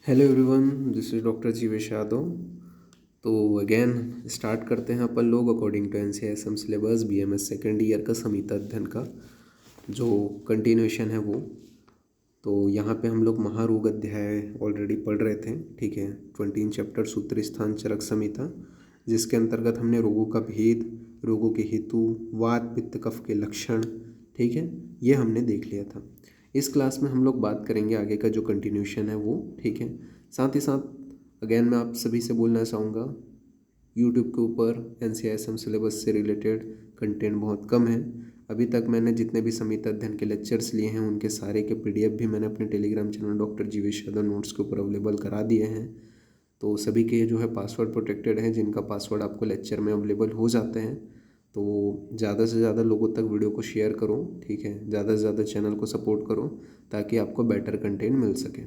Hello everyone, this is doctor Jeevesh Yadav. तो again start करते हैं अपन लोग according to NCISM syllabus BMS second year का संहिता अध्ययन का जो कंटिन्यूएशन है वो। तो यहाँ पे हम लोग महारोग अध्याय ऑलरेडी पढ़ रहे थे, ठीक है। 20 चैप्टर सूत्र स्थान चरक संहिता, जिसके अंतर्गत हमने रोगों का भेद, रोगों के हेतु, वात पित्त कफ के लक्षण, ठीक है, ये हमने देख लिया था। इस क्लास में हम लोग बात करेंगे आगे का जो कंटिन्यूशन है वो, ठीक है। साथ ही साथ अगेन मैं आप सभी से बोलना चाहूँगा, यूट्यूब के ऊपर एनसीआईएसएम सिलेबस से रिलेटेड कंटेंट बहुत कम है। अभी तक मैंने जितने भी संहिता अध्ययन के लेक्चर्स लिए हैं उनके सारे के पीडीएफ भी मैंने अपने Telegram channel doctor Jeevesh Yadav notes के ऊपर अवेलेबल करा दिए हैं। तो सभी के जो है पासवर्ड प्रोटेक्टेड हैं, जिनका पासवर्ड आपको लेक्चर में अवेलेबल हो जाते हैं। तो ज़्यादा से ज़्यादा लोगों तक वीडियो को शेयर करो, ठीक है। ज़्यादा से ज़्यादा चैनल को सपोर्ट करो ताकि आपको बेटर कंटेंट मिल सके।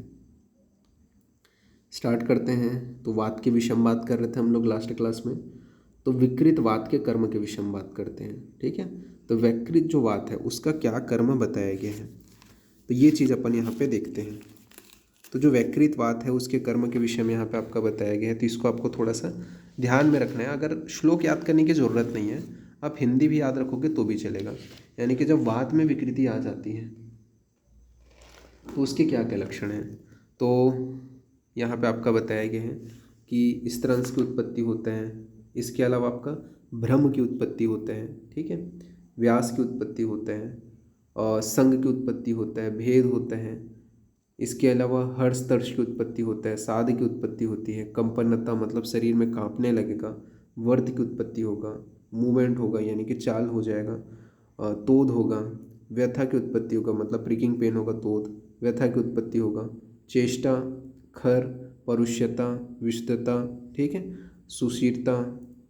स्टार्ट करते हैं। तो वात के विषय में बात कर रहे थे हम लोग लास्ट क्लास में। तो विकृत वात के कर्म के विषय में बात करते हैं, ठीक है। तो विकृत जो वात है उसका क्या कर्म बताया गया है, तो ये चीज़ अपन यहाँ पे देखते हैं। तो जो वैकृत वात है उसके कर्म के विषय में यहाँ पे आपका बताया गया है, तो इसको आपको थोड़ा सा ध्यान में रखना है। अगर श्लोक याद करने की ज़रूरत नहीं है, आप हिंदी भी याद रखोगे तो भी चलेगा। यानी कि जब वात में विकृति आ जाती है तो उसके क्या क्या लक्षण हैं, तो यहाँ पे आपका बताया गया है कि स्तरंस की उत्पत्ति होते हैं, इसके अलावा आपका भ्रम की उत्पत्ति होते हैं, ठीक है, व्यास की उत्पत्ति होते हैं, और संग की उत्पत्ति होता है, भेद होते हैं, इसके अलावा हर्ष तर्ष की उत्पत्ति होता है, साध की उत्पत्ति होती है, कंपनता मतलब शरीर में कांपने लगेगा, वर्त की उत्पत्ति होगा, मूवमेंट होगा यानी कि चाल हो जाएगा, तोद होगा, व्यथा की उत्पत्ति होगा मतलब प्रिकिंग पेन होगा, तोद व्यथा की उत्पत्ति होगा, चेष्टा, खर, परुष्यता, विशुद्धता, ठीक है, सुशीरता,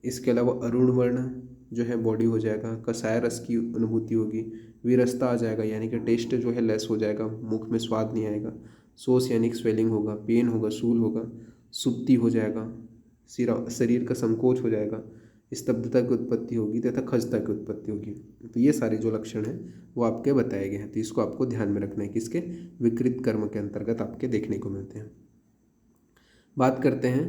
इसके अलावा अरुण वर्ण जो है बॉडी हो जाएगा, कसाय रस की अनुभूति होगी, विरसता आ जाएगा यानी कि टेस्ट जो है लेस हो जाएगा, मुख में स्वाद नहीं आएगा, सोस यानी कि स्वेलिंग होगा, पेन होगा, सूल होगा, सुप्ति हो जाएगा, शरीर का संकोच हो जाएगा, स्तब्धता की उत्पत्ति होगी तथा खजता की उत्पत्ति होगी। तो ये सारे जो लक्षण हैं वो आपके बताए गए हैं, तो इसको आपको ध्यान में रखना है कि इसके विकृत कर्म के अंतर्गत आपके देखने को मिलते हैं। बात करते हैं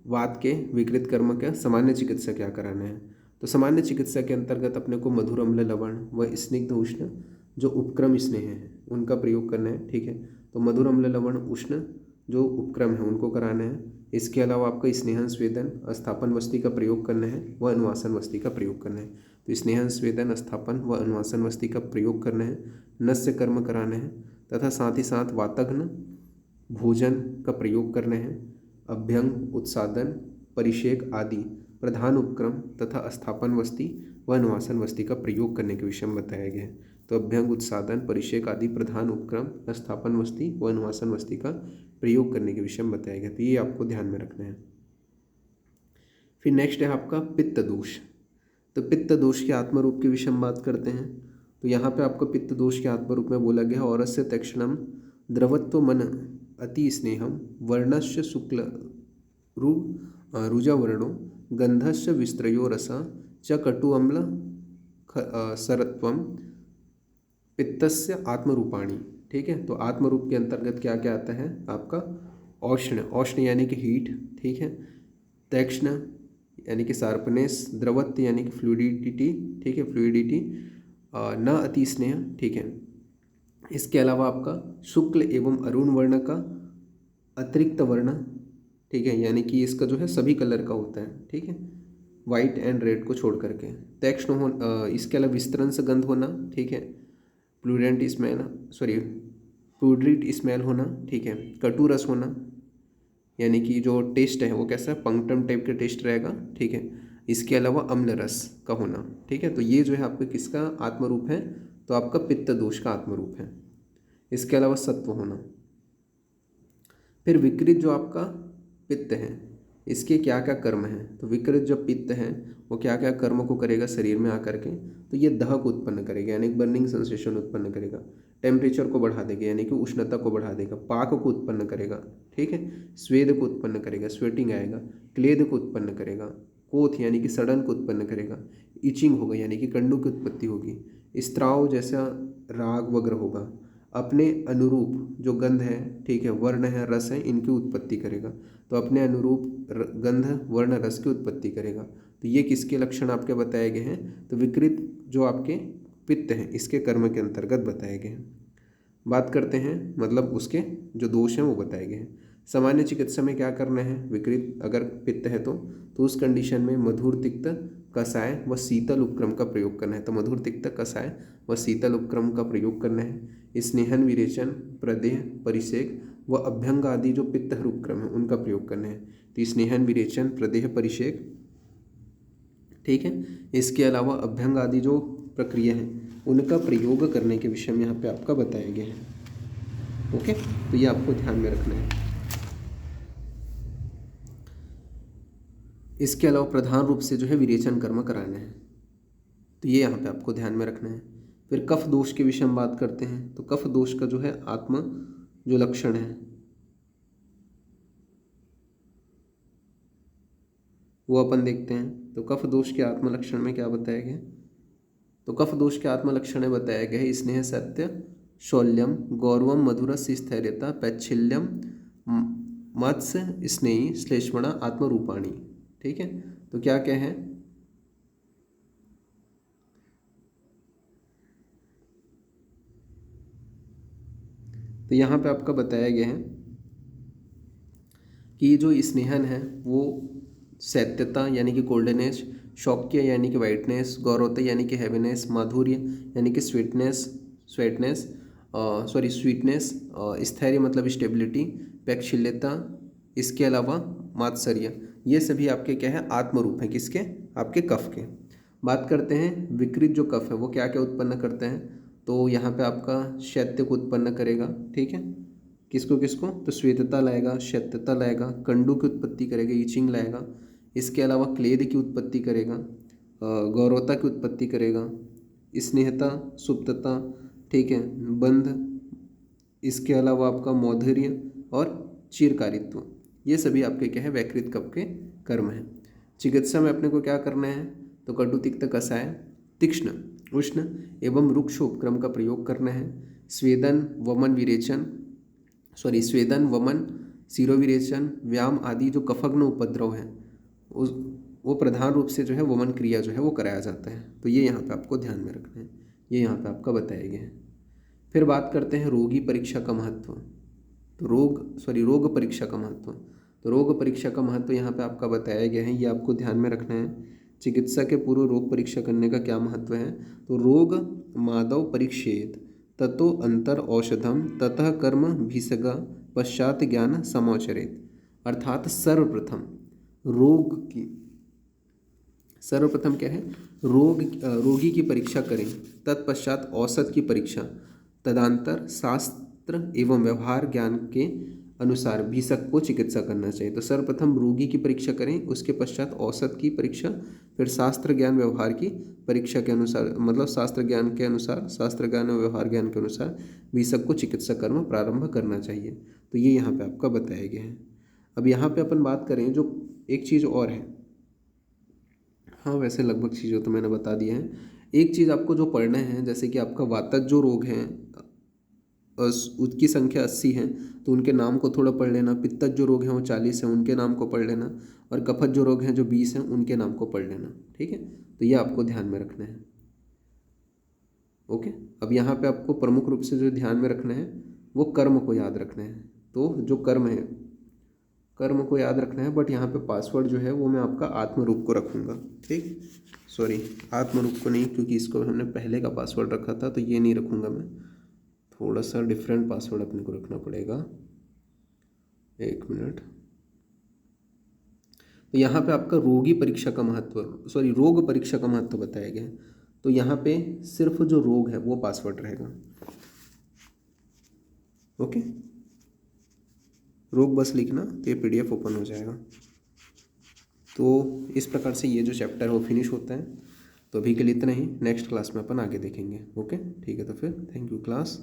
वात के विकृत कर्म का सामान्य चिकित्सा क्या कराना है। तो सामान्य चिकित्सा के अंतर्गत अपने को मधुर अम्ल लवण व स्निग्ध उष्ण जो उपक्रम स्नेह हैं उनका प्रयोग करना है, ठीक है। तो मधुर अम्ल लवण उष्ण जो उपक्रम है उनको कराना है। इसके अलावा आपका स्नेहन स्वेदन अस्थापन वस्ती का प्रयोग करना है व अनुवासन वस्ती का प्रयोग करना है। तो स्नेहन स्वेदन अस्थापन व अनुवासन वस्ती का प्रयोग करना है, नस्य कर्म कराना है तथा साथ ही साथ वातघ्न भोजन का प्रयोग करना है, अभ्यंग उत्सादन परिषेक आदि प्रधान उपक्रम तथा अस्थापन वस्ती व अनुवासन वस्ती का प्रयोग करने के विषय में बताया गया है। तो अभ्यंग उत्सादन परिषेक आदि प्रधान उपक्रम अस्थापन वस्ती व अनुवासन वस्ती का प्रयोग करने के विषय में बताया गया, तो ये आपको ध्यान में रखना है। फिर नेक्स्ट है आपका पित्त दोष। तो पित्त दोष के आत्मरूप के विषय में बात करते हैं। तो यहाँ पे आपको पित्त दोष के आत्मरूप में बोला गया है, औरस्य तक्षणम द्रवत्व मन अति स्नेहम वर्णस्य शुक्ल रुजा वर्णो गंधस्य विस्त्रयो रसा च कटु अम्ल सरत्वम पित्तस्य आत्मरूपाणी, ठीक है। तो आत्मरूप के अंतर्गत क्या क्या आता है आपका औष्ण, औष्ण यानी कि हीट, ठीक है, तीक्ष्ण यानी कि शार्पनेस, द्रवत्व यानी कि फ्लूइडिटी, ठीक है, फ्लूइडिटी, न अति स्नेह, ठीक है। इसके अलावा आपका शुक्ल एवं अरुण वर्ण का अतिरिक्त वर्ण, ठीक है, यानी कि इसका जो है सभी कलर का होता है, ठीक है, वाइट एंड रेड को छोड़ करके। तीक्ष्ण हो, इसके अलावा विस्तरण से गंध होना, ठीक है, प्लूरेंट स्मेल, सॉरी प्लूड्रिट स्मेल होना, ठीक है, कटु रस होना यानी कि जो टेस्ट है वो कैसा पंक्टम टाइप का टेस्ट रहेगा, ठीक है। इसके अलावा अम्ल रस का होना, ठीक है। तो ये जो है आपका किसका आत्मरूप है, तो आपका पित्त दोष का आत्मरूप है। इसके अलावा सत्व होना। फिर विकृत जो आपका पित्त है इसके क्या क्या कर्म हैं, तो विकृत जो पित्त है वो क्या क्या कर्म को करेगा शरीर में आकर के, तो ये दह को उत्पन्न करेगा यानी कि बर्निंग सेंसेशन उत्पन्न करेगा, टेम्परेचर को बढ़ा देगा यानी कि उष्णता को बढ़ा देगा, पाक को उत्पन्न करेगा, ठीक है, स्वेद को उत्पन्न करेगा, स्वेटिंग आएगा, क्लेद को उत्पन्न करेगा, कोथ यानी कि सड़न को उत्पन्न करेगा, इचिंग होगा यानी कि कंडू की उत्पत्ति होगी, स्त्राव जैसा राग वग्र होगा, अपने अनुरूप जो गंध है, ठीक है, वर्ण है, रस है, इनकी उत्पत्ति करेगा। तो अपने अनुरूप गंध, वर्ण, रस की उत्पत्ति करेगा। तो ये किसके लक्षण आपके बताए गए हैं? तो विकृत जो आपके पित्त हैं इसके कर्म के अंतर्गत बताए गए हैं। बात करते हैं मतलब उसके जो दोष हैं वो बताए गए हैं। सामान्य चिकित्सा में क्या करना है? विकृत अगर पित्त है तो उस कंडीशन में मधुर तिक्त कषाय व शीतल उपक्रम का प्रयोग करना है। तो मधुर तिक्त कषाय व शीतल उपक्रम का प्रयोग करना है। स्नेहन, विरेचन, प्रदेह, परिषेक व अभ्यंग आदि जो पित्तहर उपक्रम है उनका प्रयोग करना है। तो स्नेहन, विरेचन, प्रदेह, परिषेक, ठीक है। इसके अलावा अभ्यंग आदि जो प्रक्रिया है उनका प्रयोग करने के विषय में यहाँ पे आपका बताया गया है। ओके, तो ये आपको ध्यान में रखना है। इसके अलावा प्रधान रूप से जो है विरेचन कर्म कराना है, तो ये यहाँ पे आपको ध्यान में रखना है। फिर कफ दोष के विषय में बात करते हैं। तो कफ दोष का जो है आत्म जो लक्षण है वो अपन देखते हैं। तो कफ दोष के आत्म लक्षण में क्या बताया गया? तो कफ दोष के आत्म लक्षण में बताया गया है स्नेह, सत्य, शौल्यम, गौरवम, मधुरस, स्थैर्यता, पैच्छिल्यम, मत्स्य, स्नेही, श्लेष्मणा, आत्मरूपाणी, ठीक है। तो क्या क्या है? तो यहाँ पे आपका बताया गया है कि जो स्नेहन है वो सत्यता यानी कि गोल्डनेस, शौक्य यानी कि वाइटनेस, गौरवता यानी कि हैवीनेस, माधुर्य यानी कि स्वीटनेस, स्वीटनेस, स्थैर्य मतलब स्टेबिलिटी, पैक्षिल्यता, इसके अलावा मात्सर्य, ये सभी आपके क्या है? आत्मरूप हैं। किसके? आपके कफ के। बात करते हैं विकृत जो कफ है वो क्या क्या उत्पन्न करते हैं? तो यहाँ पे आपका शैत्य को उत्पन्न करेगा, ठीक है। किसको किसको? तो श्वेतता लाएगा, शैत्यता लाएगा, कंडू की उत्पत्ति करेगा, ईचिंग लाएगा। इसके अलावा क्लेद की उत्पत्ति करेगा, गौरवता की उत्पत्ति करेगा, स्नेहता, सुप्तता, ठीक है, बंध, इसके अलावा आपका मौधर्य और चिरकारित्व, ये सभी आपके क्या है? वैकृत कफ के कर्म हैं। चिकित्सा में अपने को क्या करना है? तो कटु, तिक्त, कषाय, तीक्ष्ण, उष्ण एवं रुक्ष उपक्रम का प्रयोग करना है। स्वेदन, वमन, विरेचन, स्वेदन, वमन, शिरोविरेचन, व्यायाम आदि जो कफग्न उपद्रव है उस वो प्रधान रूप से जो है वमन क्रिया जो है वो कराया जाता है। तो ये यहाँ पे आपको ध्यान में रखना है, ये यहाँ पे आपका बताया गया है। फिर बात करते हैं रोगी परीक्षा का महत्व। तो रोग परीक्षा का महत्व। तो रोग परीक्षा का महत्व यहाँ पे आपका बताया गया है, ये आपको ध्यान में रखना है। चिकित्सा के पूर्व रोग परीक्षा करने का क्या महत्व है? तो रोग मादव परीक्षेत ततो अंतर औषधम ततः कर्म भीषगा पश्चात ज्ञान समाचरेत। अर्थात सर्वप्रथम क्या है? रोगी की परीक्षा करें, तत्पश्चात औषध की परीक्षा, तदंतर शास्त्र एवं व्यवहार ज्ञान के अनुसार भीषक को चिकित्सा करना चाहिए। तो सर्वप्रथम रोगी की परीक्षा करें, उसके पश्चात औषध की परीक्षा, फिर शास्त्र ज्ञान व्यवहार की परीक्षा के अनुसार, मतलब शास्त्र ज्ञान और व्यवहार ज्ञान के अनुसार भीषक को चिकित्सा कर्म प्रारंभ करना चाहिए। तो ये यहाँ पे आपका बताया गया है। अब यहाँ पे अपन बात करें जो एक चीज़ और है, हाँ वैसे लगभग चीज़ों तो मैंने बता दिया है। एक चीज़ आपको जो पढ़ना है, जैसे कि आपका वातज जो रोग है उसकी संख्या 80 है तो उनके नाम को थोड़ा पढ़ लेना। पित्तज जो रोग हैं वो 40 हैं, उनके नाम को पढ़ लेना। और कफज जो रोग हैं जो 20 हैं उनके नाम को पढ़ लेना, ठीक है। तो ये आपको ध्यान में रखना है। ओके, अब यहाँ पे आपको प्रमुख रूप से जो ध्यान में रखना है वो कर्म को याद रखना है। तो जो कर्म है, कर्म को याद रखना है, बट यहाँ पे पासवर्ड जो है वो मैं आपका आत्मरूप को रखूँगा, ठीक। आत्मरूप को नहीं, क्योंकि इसको हमने पहले का पासवर्ड रखा था, तो ये नहीं रखूँगा मैं। थोड़ा सा डिफरेंट पासवर्ड अपने को रखना पड़ेगा, 1 मिनट। तो यहाँ पे आपका रोग परीक्षा का महत्व बताया गया है। तो यहाँ पे सिर्फ जो रोग है वो पासवर्ड रहेगा। ओके, रोग बस लिखना, तो ये PDF ओपन हो जाएगा। तो इस प्रकार से ये जो चैप्टर है वो फिनिश होता है। तो अभी के लिए इतना ही, नेक्स्ट क्लास में अपन आगे देखेंगे। ओके, ठीक है, तो फिर थैंक यू क्लास।